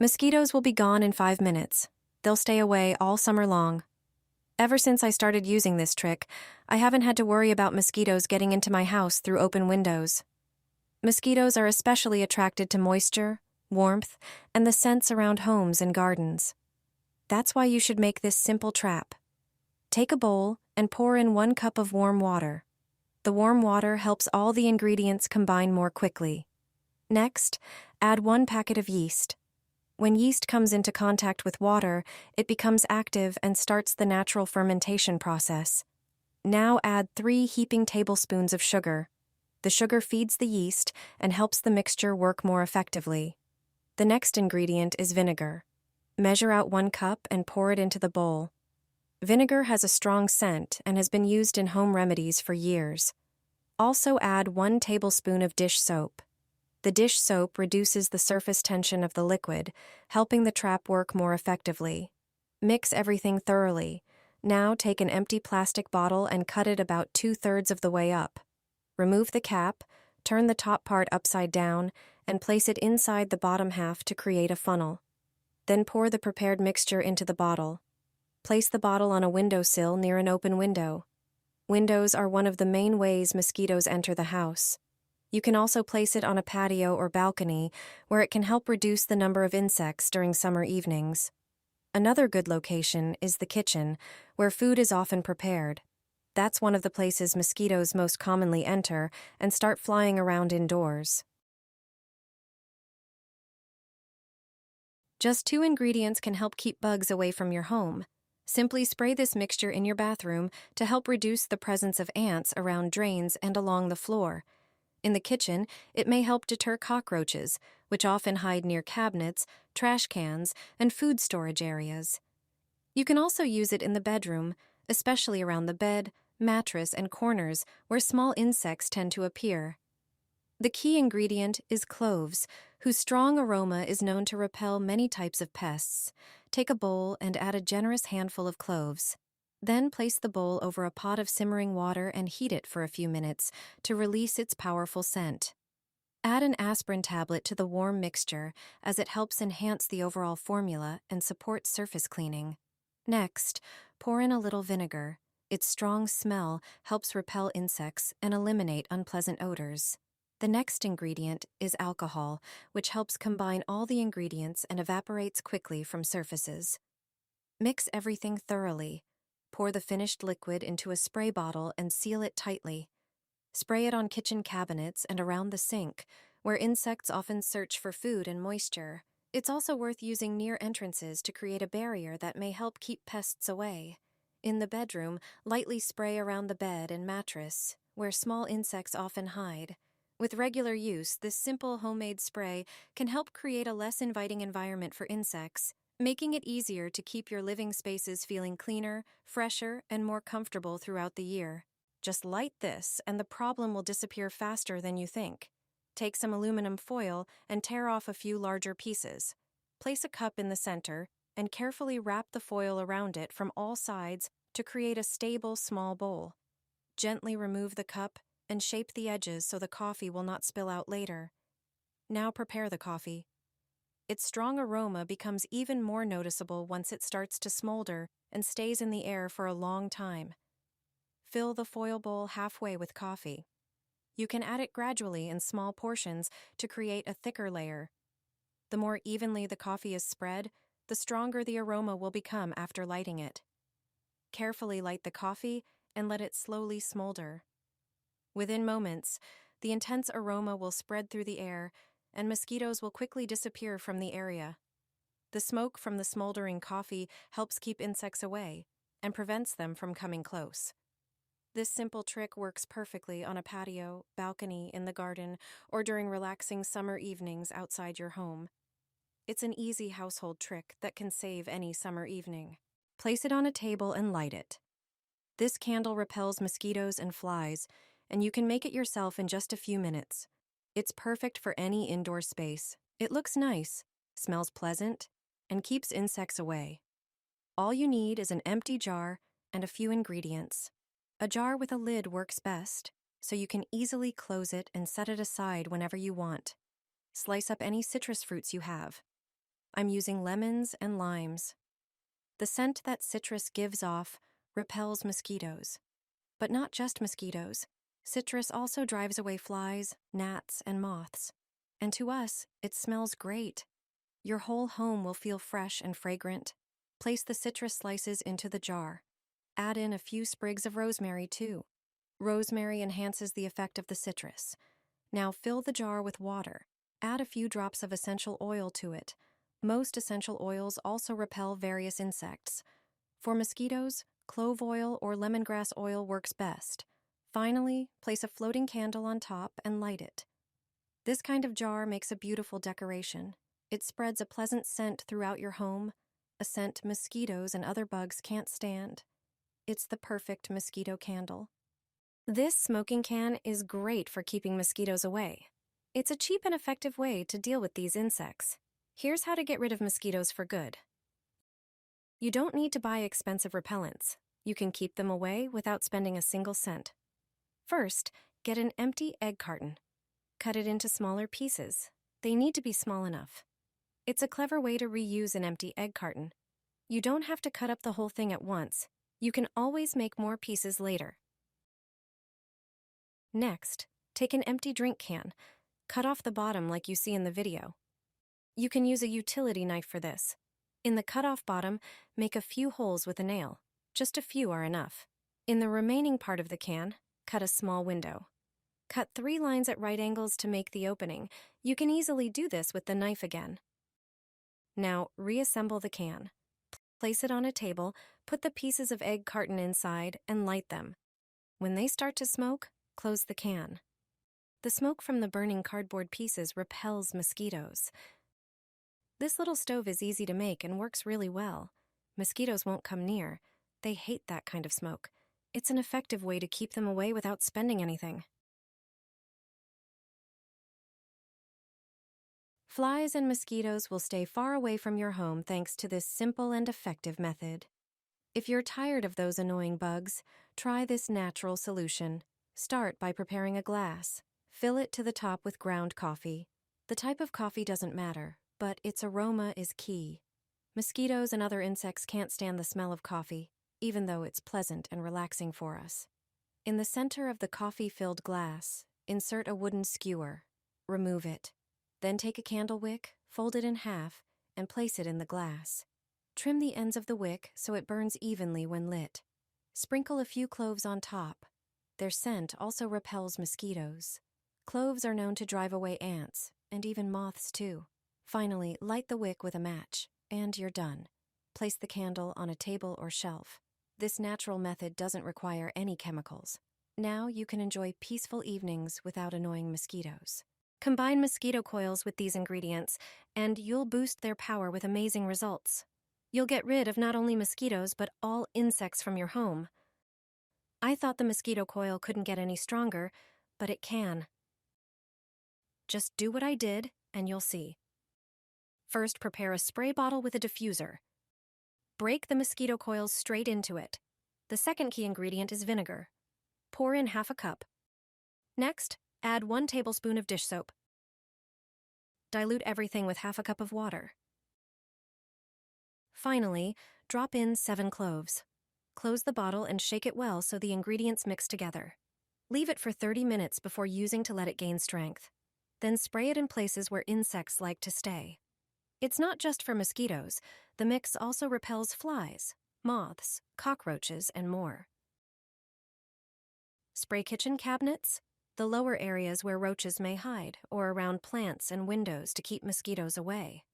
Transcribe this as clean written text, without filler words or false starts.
Mosquitoes will be gone in 5 minutes. They'll stay away all summer long. Ever since I started using this trick, I haven't had to worry about mosquitoes getting into my house through open windows. Mosquitoes are especially attracted to moisture, warmth, and the scents around homes and gardens. That's why you should make this simple trap. Take a bowl and pour in 1 cup of warm water. The warm water helps all the ingredients combine more quickly. Next, add 1 packet of yeast. When yeast comes into contact with water, it becomes active and starts the natural fermentation process. Now add 3 heaping tablespoons of sugar. The sugar feeds the yeast and helps the mixture work more effectively. The next ingredient is vinegar. Measure out 1 cup and pour it into the bowl. Vinegar has a strong scent and has been used in home remedies for years. Also add 1 tablespoon of dish soap. The dish soap reduces the surface tension of the liquid, helping the trap work more effectively. Mix everything thoroughly. Now take an empty plastic bottle and cut it about 2/3 of the way up. Remove the cap, turn the top part upside down, and place it inside the bottom half to create a funnel. Then pour the prepared mixture into the bottle. Place the bottle on a windowsill near an open window. Windows are one of the main ways mosquitoes enter the house. You can also place it on a patio or balcony, where it can help reduce the number of insects during summer evenings. Another good location is the kitchen, where food is often prepared. That's one of the places mosquitoes most commonly enter and start flying around indoors. Just 2 ingredients can help keep bugs away from your home. Simply spray this mixture in your bathroom to help reduce the presence of ants around drains and along the floor. In the kitchen, it may help deter cockroaches, which often hide near cabinets, trash cans, and food storage areas. You can also use it in the bedroom, especially around the bed, mattress, and corners where small insects tend to appear. The key ingredient is cloves, whose strong aroma is known to repel many types of pests. Take a bowl and add a generous handful of cloves. Then place the bowl over a pot of simmering water and heat it for a few minutes to release its powerful scent. Add an aspirin tablet to the warm mixture, as it helps enhance the overall formula and supports surface cleaning. Next, pour in a little vinegar. Its strong smell helps repel insects and eliminate unpleasant odors. The next ingredient is alcohol, which helps combine all the ingredients and evaporates quickly from surfaces. Mix everything thoroughly. Pour the finished liquid into a spray bottle and seal it tightly. Spray it on kitchen cabinets and around the sink, where insects often search for food and moisture. It's also worth using near entrances to create a barrier that may help keep pests away. In the bedroom, lightly spray around the bed and mattress, where small insects often hide. With regular use, this simple homemade spray can help create a less inviting environment for insects, making it easier to keep your living spaces feeling cleaner, fresher, and more comfortable throughout the year. Just light this, and the problem will disappear faster than you think. Take some aluminum foil and tear off a few larger pieces. Place a cup in the center, and carefully wrap the foil around it from all sides to create a stable, small bowl. Gently remove the cup and shape the edges so the coffee will not spill out later. Now prepare the coffee. Its strong aroma becomes even more noticeable once it starts to smolder and stays in the air for a long time. Fill the foil bowl halfway with coffee. You can add it gradually in small portions to create a thicker layer. The more evenly the coffee is spread, the stronger the aroma will become after lighting it. Carefully light the coffee and let it slowly smolder. Within moments, the intense aroma will spread through the air, and mosquitoes will quickly disappear from the area. The smoke from the smoldering coffee helps keep insects away and prevents them from coming close. This simple trick works perfectly on a patio, balcony, in the garden, or during relaxing summer evenings outside your home. It's an easy household trick that can save any summer evening. Place it on a table and light it. This candle repels mosquitoes and flies, and you can make it yourself in just a few minutes. It's perfect for any indoor space. It looks nice, smells pleasant, and keeps insects away. All you need is an empty jar and a few ingredients. A jar with a lid works best, so you can easily close it and set it aside whenever you want. Slice up any citrus fruits you have. I'm using lemons and limes. The scent that citrus gives off repels mosquitoes. But not just mosquitoes. Citrus also drives away flies, gnats, and moths. And to us, it smells great. Your whole home will feel fresh and fragrant. Place the citrus slices into the jar. Add in a few sprigs of rosemary, too. Rosemary enhances the effect of the citrus. Now fill the jar with water. Add a few drops of essential oil to it. Most essential oils also repel various insects. For mosquitoes, clove oil or lemongrass oil works best. Finally, place a floating candle on top and light it. This kind of jar makes a beautiful decoration. It spreads a pleasant scent throughout your home, a scent mosquitoes and other bugs can't stand. It's the perfect mosquito candle. This smoking can is great for keeping mosquitoes away. It's a cheap and effective way to deal with these insects. Here's how to get rid of mosquitoes for good. You don't need to buy expensive repellents. You can keep them away without spending a single cent. First, get an empty egg carton. Cut it into smaller pieces. They need to be small enough. It's a clever way to reuse an empty egg carton. You don't have to cut up the whole thing at once. You can always make more pieces later. Next, take an empty drink can. Cut off the bottom like you see in the video. You can use a utility knife for this. In the cut-off bottom, make a few holes with a nail. Just a few are enough. In the remaining part of the can, cut a small window. Cut 3 lines at right angles to make the opening. You can easily do this with the knife again. Now, reassemble the can. Place it on a table, put the pieces of egg carton inside, and light them. When they start to smoke, close the can. The smoke from the burning cardboard pieces repels mosquitoes. This little stove is easy to make and works really well. Mosquitoes won't come near. They hate that kind of smoke. It's an effective way to keep them away without spending anything. Flies and mosquitoes will stay far away from your home thanks to this simple and effective method. If you're tired of those annoying bugs, try this natural solution. Start by preparing a glass. Fill it to the top with ground coffee. The type of coffee doesn't matter, but its aroma is key. Mosquitoes and other insects can't stand the smell of coffee, even though it's pleasant and relaxing for us. In the center of the coffee-filled glass, insert a wooden skewer. Remove it. Then take a candle wick, fold it in half, and place it in the glass. Trim the ends of the wick so it burns evenly when lit. Sprinkle a few cloves on top. Their scent also repels mosquitoes. Cloves are known to drive away ants, and even moths too. Finally, light the wick with a match, and you're done. Place the candle on a table or shelf. This natural method doesn't require any chemicals. Now you can enjoy peaceful evenings without annoying mosquitoes. Combine mosquito coils with these ingredients, and you'll boost their power with amazing results. You'll get rid of not only mosquitoes, but all insects from your home. I thought the mosquito coil couldn't get any stronger, but it can. Just do what I did, and you'll see. First, prepare a spray bottle with a diffuser. Break the mosquito coils straight into it. The second key ingredient is vinegar. Pour in half a cup. Next, add 1 tablespoon of dish soap. Dilute everything with half a cup of water. Finally, drop in 7 cloves. Close the bottle and shake it well so the ingredients mix together. Leave it for 30 minutes before using to let it gain strength. Then spray it in places where insects like to stay. It's not just for mosquitoes. The mix also repels flies, moths, cockroaches, and more. Spray kitchen cabinets, the lower areas where roaches may hide, or around plants and windows to keep mosquitoes away.